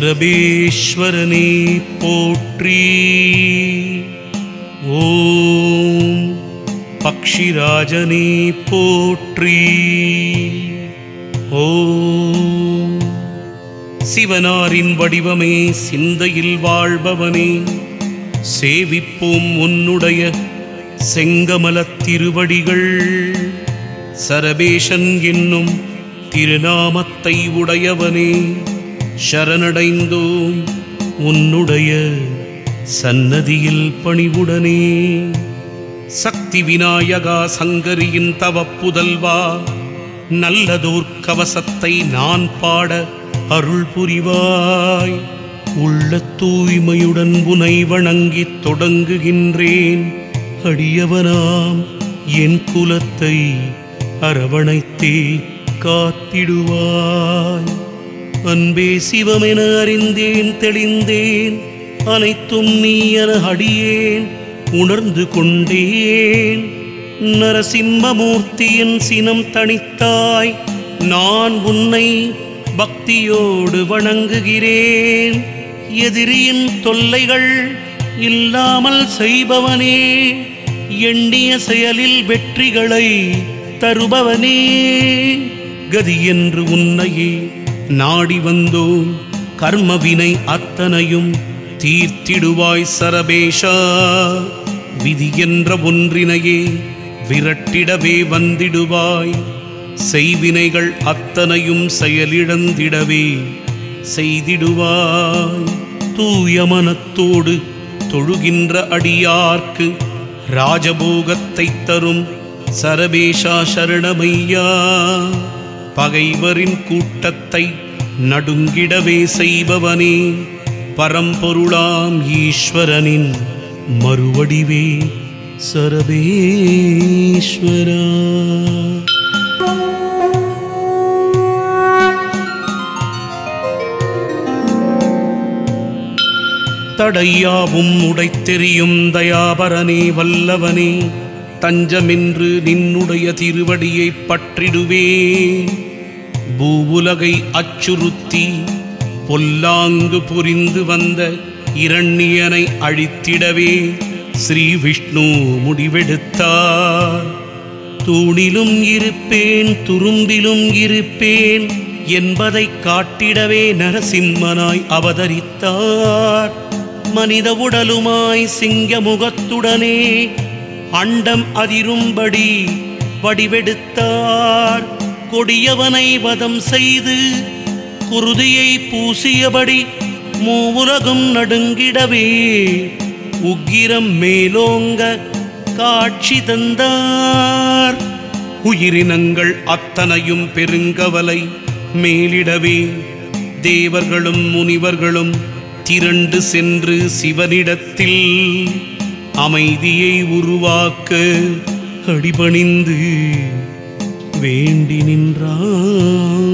சரபேஸ்வரனே போற்றி. ஓம் பக்ஷிராஜனே போற்றி. ஓம் சிவனாரின் வடிவமே சிந்தையில் வாழ்பவனே, சேவிப்போம் உன்னுடைய செங்கமலத் திருவடிகள். சரபேஷன் என்னும் திருநாமத்தை உடையவனே, சரணடைந்தோம் உன்னுடைய சன்னதியில் பணிவுடனே. சக்தி விநாயகா சங்கரியின் தவப்புதல்வா, நல்லதோர் கவசத்தை நான் பாட அருள் புரிவாய். உள்ள தூய்மையுடன் உனை வணங்கித் தொடங்குகின்றேன். அடியவனாம் என் குலத்தை அரவணைத்தே காத்திடுவாய். அன்பே சிவமென அறிந்தேன் தெளிந்தேன், அனைத்தும் நீ என அடியேன் உணர்ந்து கொண்டேன். நரசிம்மமூர்த்தியின் சினம் தணித்தாய், நான் உன்னை பக்தியோடு வணங்குகிறேன். எதிரியின் தொல்லைகள் இல்லாமல் செய்பவனே, எண்ணிய செயலில் வெற்றிகளை தருபவனே, கதி என்று உன்னையே நாடி வந்தோம். கர்மவினை அத்தனையும் தீர்த்திடுவாய் சரபேஷா. விதி என்ற ஒன்றினையே விரட்டிடவே வந்திடுவாய். செய்வினைகள் அத்தனையும் செயலிழந்திடவே செய்திடுவாய். தூய மனத்தோடு தொழுகின்ற அடியார்க்கு ராஜபோகத்தை தரும் சரபேஷா சரணமையா. பகைவரின் கூட்டத்தை நடுங்கிடவே செய்பவனே, பரம்பொருளாம் ஈஸ்வரனின் மறுவடிவே சரபேஸ்வரா. தடையாவும் உடைத்தெறியும் தயாபரனே வல்லவனே, தஞ்சமென்று நின்னுடைய திருவடியை பற்றிடுவேன். பூவுலகை அச்சுறுத்தி பொல்லாங்கு புரிந்து வந்த இரண்யனை அழித்திடவே ஸ்ரீ விஷ்ணு முடிவெடுத்தார். தூணிலும் இருப்பேன் துரும்பிலும் இருப்பேன் என்பதை காட்டிடவே நரசிம்மனாய் அவதரித்தார். மனித உடலுமாய் சிங்க முகத்துடனே அண்டம் அதிரும்படி வடிவெடுத்தார். கொடியவனை வதம் செய்து குருதியை பூசியபடி மூவுலகும் நடுங்கிடவே உக்கிரம் மேலோங்க காட்சி தந்தார். உயிரினங்கள் அத்தனையும் பெருங்கவலை மேலிடவே தேவர்களும் முனிவர்களும் திரண்டு சென்று சிவனிடத்தில் அமைதியை உருவாக்க அடிபணிந்து வேண்டி நின்றார்.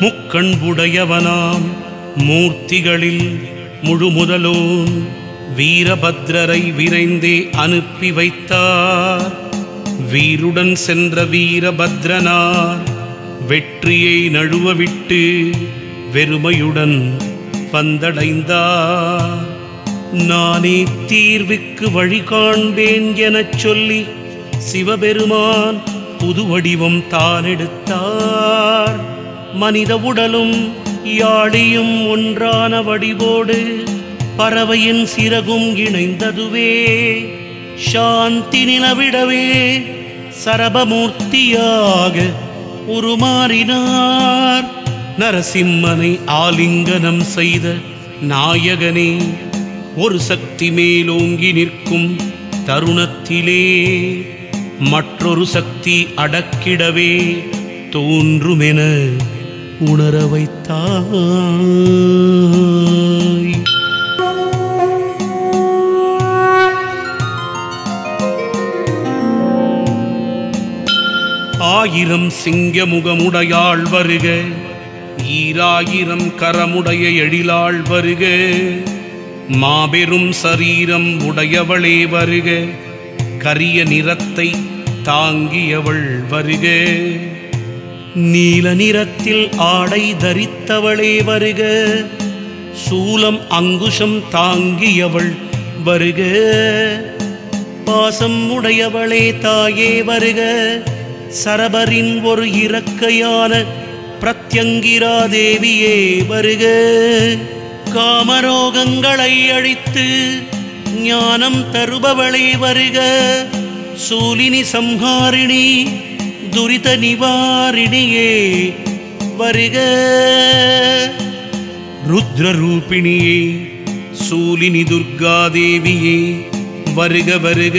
முக்கண்புடையவனாம் மூர்த்திகளில் முழுமுதலோன் வீரபத்ரரை விரைந்தே அனுப்பி வைத்தார். வீருடன் சென்ற வீரபத்ரனார் வெற்றியை நழுவவிட்டு வெறுமையுடன் வந்தடைந்தார். நானே தீர்வுக்கு வழி காண்பேன் எனச் சொல்லி சிவபெருமான் புது வடிவம் தானெடுத்தார். மனித உடலும் யாழியும் ஒன்றான வடிவோடு பறவையின் சிறகும் இணைந்ததுவே சாந்தி நிலவிடவே சரபமூர்த்தியாக உருமாறினார். நரசிம்மனை ஆலிங்கனம் செய்த நாயகனே, ஒரு சக்தி மேலோங்கி நிற்கும் தருணத்திலே மற்றொரு சக்தி அடக்கிடவே தோன்றுமென உணர வைத்தாய். ஆயிரம் சிங்கமுகமுடையாள் வருக, ஈராயிரம் கரமுடைய எழிலாள் வருக, மாபெரும் சரீரம் உடையவளே வருக, கரிய நிறத்தை தாங்கியவள் வருக. நீல நிறத்தில் ஆடை தரித்தவளே வருக. சூலம் அங்குஷம் தாங்கியவள் வருக. பாசம் உடையவளே தாயே வருக. சரபரின் ஒரு இறக்கையான பிரத்யங்கிரா தேவியே வருக. காமரோகங்களை அழித்து ஞானம் தருபவளே வருக. சூலினி சம்ஹாரிணி துரித நிவாரிணியே வருக. ருத்ரரூபிணியே சூலினி துர்காதேவியே வருக வருக.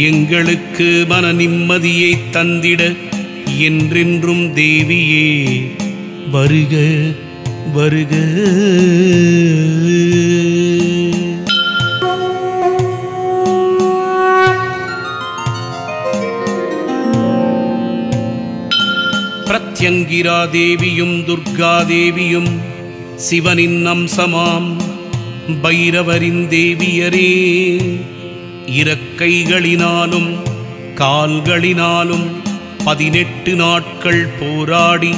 எங்களுக்கு மன நிம்மதியை தந்திட என்றென்றும் தேவியே வருக வருக. பிரத்யங்கிரா தேவியும் துர்காதேவியும் சிவனின் அம்சமாம் பைரவரின் தேவியரே. இறக்கைகளினாலும் கால்களினாலும் 18 நாட்கள் போராடி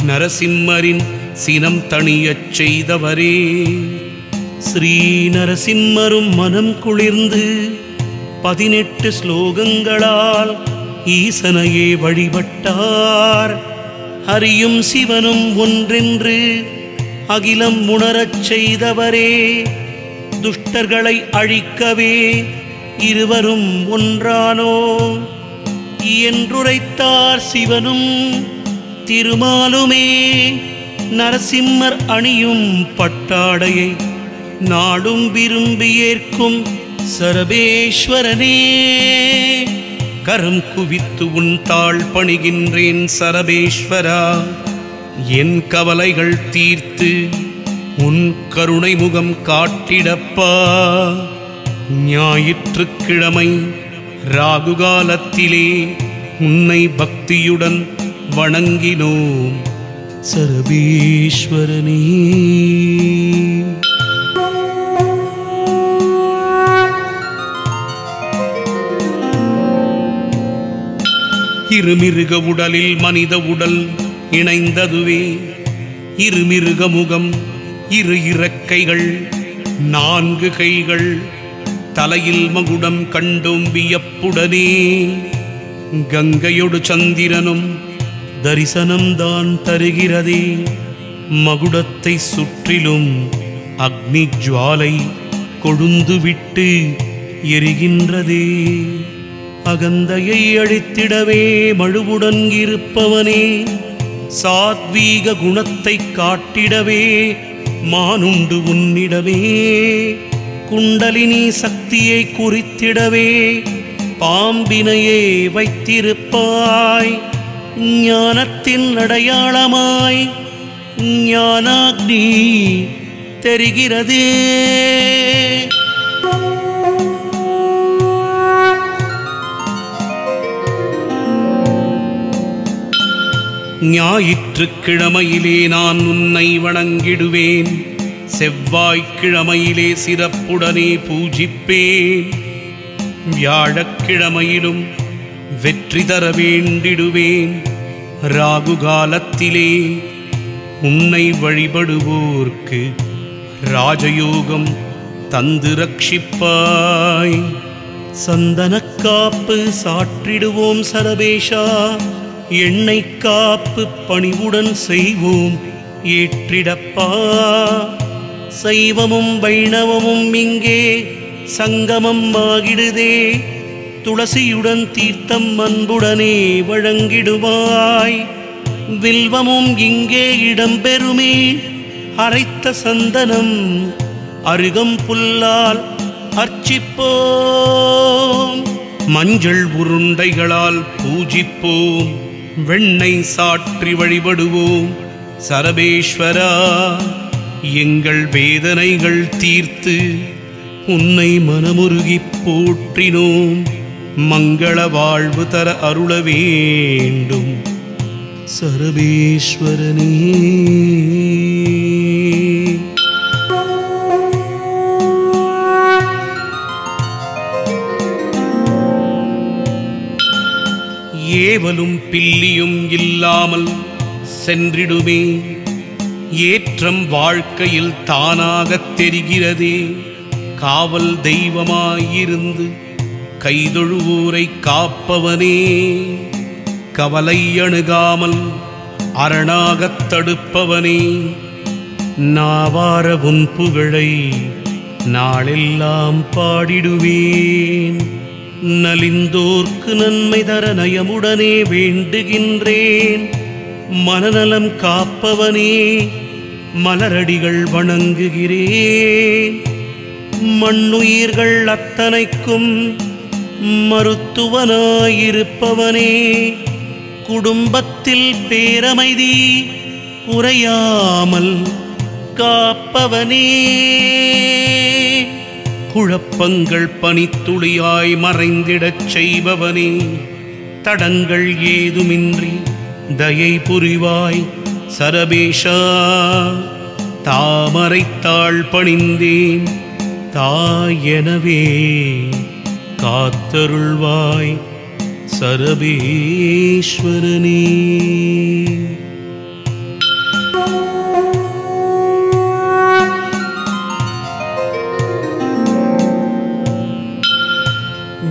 நரசிம்மரின் சினம் தணியச் செய்தவரே. ஸ்ரீ நரசிம்மரும் மனம் குளிர்ந்து 18 ஸ்லோகங்களால் ஈசனையே வழிபட்டார். ஹரியும் சிவனும் ஒன்றென்று அகிலம் உணரச் செய்தவரே. துஷ்டர்களை அழிக்கவே இருவரும் ஒன்றானோ என்றுரைத்தார் சிவனும் திருமாலுமே. நரசிம்மர் அணியும் பட்டாடையை நாடும் விரும்பி ஏற்கும் சரபேஸ்வரனே. கரம் குவித்து உன் தாழ் பணிகின்றேன் சரபேஸ்வரா. என் கவலைகள் தீர்த்து உன் கருணை முகம் காட்டிடப்பா. ஞாயிற்றுக்கிழமை ராகுகாலத்திலே உன்னை பக்தியுடன் வணங்கினோம் சரபேஸ்வரனே. இருமிருக உடலில் மனித உடல் இணைந்ததுவே. இருமிருக முகம், இரு இறக்கைகள், 4 கைகள், தலையில் மகுடம் கண்டோம் வியப்புடனே. கங்கையொடு சந்திரனும் தரிசனம்தான் தருகிறதே. மகுடத்தை சுற்றிலும் அக்னி ஜுவாலை கொழுந்து விட்டு எரிகின்றதே. அகந்தையை அழித்திடவே மழுவுடன் இருப்பவனே. சாத்வீக குணத்தை காட்டிடவே மானுண்டு உன்னிடவே. குண்டலினி சக்தியை குறித்திடவே பாம்பினையே வைத்திருப்பாய். ஞானத்தின் அடையாளமாய் ஞானாக்னி தெரிகிறதே. ஞாயிற்றுக்கிழமையிலே நான் உன்னை வணங்கிடுவேன். செவ்வாய்க்கிழமையிலே சிறப்புடனே பூஜிப்பேன். வியாழக்கிழமையிலும் வெற்றி தர வேண்டிடுவேன். ராகுகாலத்திலே உன்னை வழிபடுவோர்க்கு ராஜயோகம் தந்து ரட்சிப்பாய். சந்தனக்காப்பு சாற்றிடுவோம் சரபேஷா. எண்ணெய் காப்பு பணிவுடன் செய்வோம் ஏற்றிடப்பா. சைவமும் வைணவமும் இங்கே சங்கமம் ஆகிடுதே. துளசியுடன் தீர்த்தம் அன்புடனே வழங்கிடுவாய். வில்வமும் இங்கே இடம்பெறுமே. அரைத்த சந்தனம் அருகம் புல்லால் அர்ச்சிப்போம். மஞ்சள் உருண்டைகளால் பூஜிப்போம். வெண்ணெய் சாற்றி வழிபடுவோம் சரபேஸ்வரா. எங்கள் வேதனைகள் தீர்த்து உன்னை மனமுருகி போற்றினோம். மங்கள வாழ்வு தர அருள வேண்டும் சரபேஸ்வரனே. சேவலும் பில்லியும் இல்லாமல் சென்றிடுமே. ஏற்றம் வாழ்க்கையில் தானாகத் தெரிகிறதே. காவல் தெய்வமாயிருந்து கைதொழுவோரை காப்பவனே, கவலை அணுகாமல் அரணாகத் தடுப்பவனே, நாவார உன் புகழை நாளெல்லாம் பாடிடுவேன். நலிந்தோர்க்கு நன்மை தர நயமுடனே வேண்டுகின்றேன். மனநலம் காப்பவனே, மலரடிகள் வணங்குகிறேன். மண்ணுயிர்கள் அத்தனைக்கும் மருத்துவனாயிருப்பவனே, குடும்பத்தில் பேரமைதி குறையாமல் காப்பவனே, குழப்பங்கள் பனித்துளியாய் மறைந்திடச் செய்பவனே, தடங்கள் ஏதுமின்றி தயை புரிவாய் சரபேஷா. தாமரைத்தாள் பணிந்தேன் தாயெனவே காத்தருள்வாய் சரபேஸ்வரனே.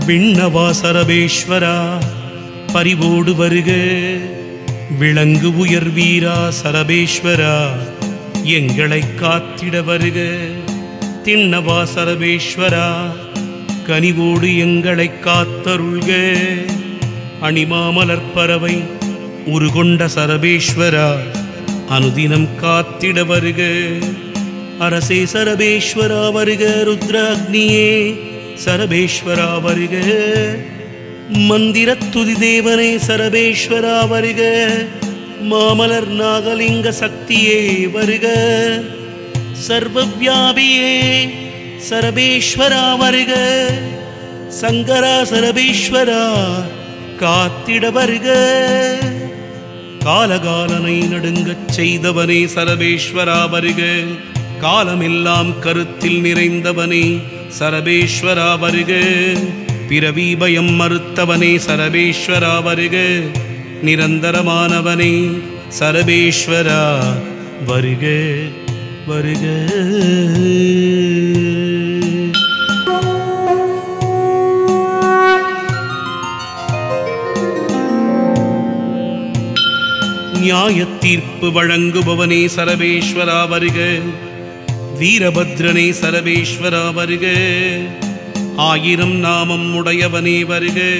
விண்ணவா சரபேஸ்வரா பரிவோடு வருக. விளங்கு உயர் வீரா சரபேஸ்வரா எங்களை காத்திட வருக. திண்ணவா சரபேஸ்வரா கனிவோடு எங்களை காத்தருள்க. அணிமாமலர் பறவை உருகொண்ட சரபேஸ்வரா அனுதினம் காத்திட வருக. அரசே சரபேஸ்வரா வருக. ருத்ராக்னியே சரபேஸ்வரா வருக. மந்திர துதி தேவனே சரபேஸ்வரா வருக. மாமலர் நாகலிங்க சக்தியே வருக. சர்வவியாபியே சரபேஸ்வரா வருக. சங்கரா சரபேஸ்வரா காத்திட வருக. காலகாலனை நடுங்கச் செய்தவனே சரபேஸ்வரா வருக. காலமெல்லாம் கருத்தில் நிறைந்தவனே சரபேஸ்வரா வருக. பிறவி பயம் மறுத்தவனே சரபேஸ்வரா வருக. நிரந்தரமானவனே சரபேஸ்வரா வருக வருக. நியாய தீர்ப்பு வழங்குபவனே சரபேஸ்வரா வருக. வீரபத்ரனே சரபேஸ்வரா வருக. ஆயிரம் நாமம் உடையவனே வருக.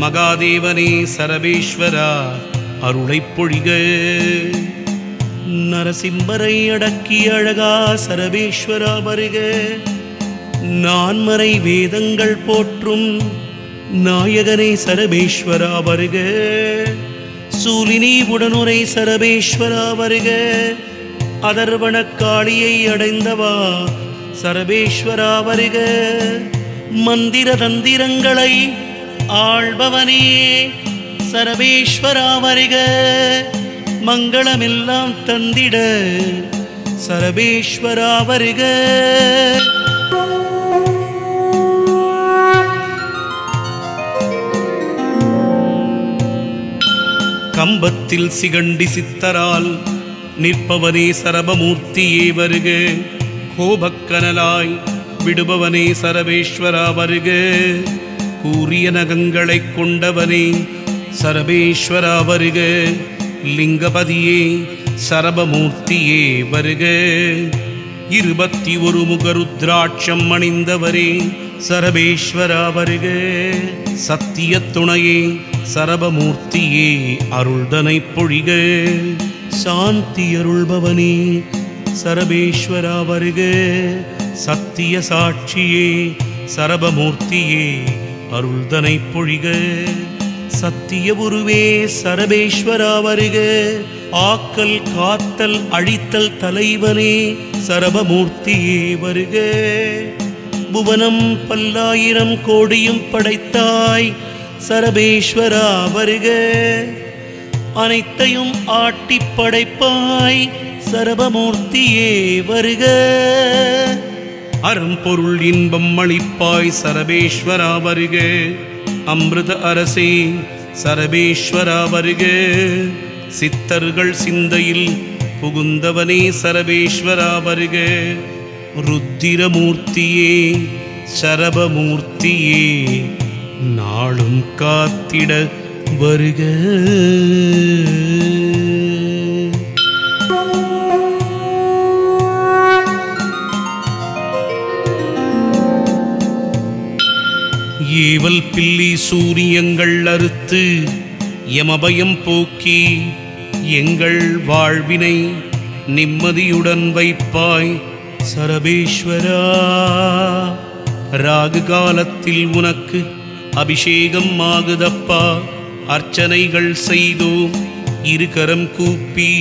மகாதேவனே சரபேஸ்வரா அருளைப் பொழிக. நரசிம்மரை அடக்கிய அழகா சரபேஸ்வரா வருக. நான்மறை வேதங்கள் போற்றும் நாயகனே சரபேஸ்வரா வருக. சூலினி உடனுரை சரபேஸ்வரா வருக. அதர்வண காளியை அடைந்தவா சரபேஸ்வரா வருக. மந்திர தந்திரங்களை ஆள்பவனே சரபேஸ்வரா வருக. மங்களமெல்லாம் தந்திட சரபேஸ்வரா வருக. கம்பத்தில் சிகண்டி சித்தரால் நிற்பவனே சரபமூர்த்தியே வருக. கோபக்கனலாய் விடுபவனே சரபேஸ்வரா வருக. கூரிய நகங்களைக் கொண்டவனே சரபேஸ்வரா வருக. லிங்கபதியே சரபமூர்த்தியே வருக. 21 முகருத்ராட்சம் அணிந்தவரே சரபேஸ்வரா வருக. சத்திய துணையே சரபமூர்த்தியே அருள்தனை பொழிக. சாந்தி அருள்பவனே சரபேஸ்வரா வருக. சத்திய சாட்சியே சரபமூர்த்தியே அருள்தனை பொழிக. சத்திய உருவே சரபேஸ்வரா வருக. ஆக்கல் காத்தல் அழித்தல் தலைவனே சரபமூர்த்தியே வருக. புவனம் பல்லாயிரம் கோடியும் படைத்தாய் சரபேஸ்வரா வருக. அனைத்தையும் ஆட்டி படைப்பாய் சரபமூர்த்தியே வருக. அரும்பொருள் இன்பம் அளிப்பாய் சரபேஸ்வரா வருக. அமிர்த அரசே சரபேஸ்வரா வருக. சித்தர்கள் சிந்தையில் புகுந்தவனே சரபேஸ்வரா வருக. ருத்திரமூர்த்தியே சரபமூர்த்தியே நாளும் காத்திட வருக. ஏவல் பில்லி சூரியங்கள் அறுத்து யமபயம் போக்கி எங்கள் வாழ்வினை நிம்மதியுடன் வைப்பாய் சரபேஸ்வரா. ராகு காலத்தில் உனக்கு அபிஷேகம் ஆகுதப்பா. அர்ச்சனைகள் செய்தோம், இருகரம் கூப்பி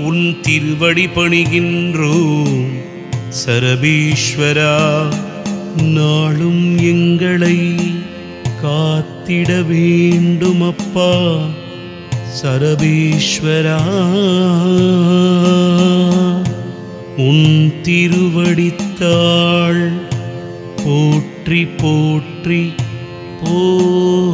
உன் திருவடி பணிகின்றோம் சரபேஸ்வரா. நாளும் எங்களை காத்திட வேண்டுமப்பா சரபேஸ்வரா. உன் திருவடித்தாள் போற்றி போற்றி போற்றி.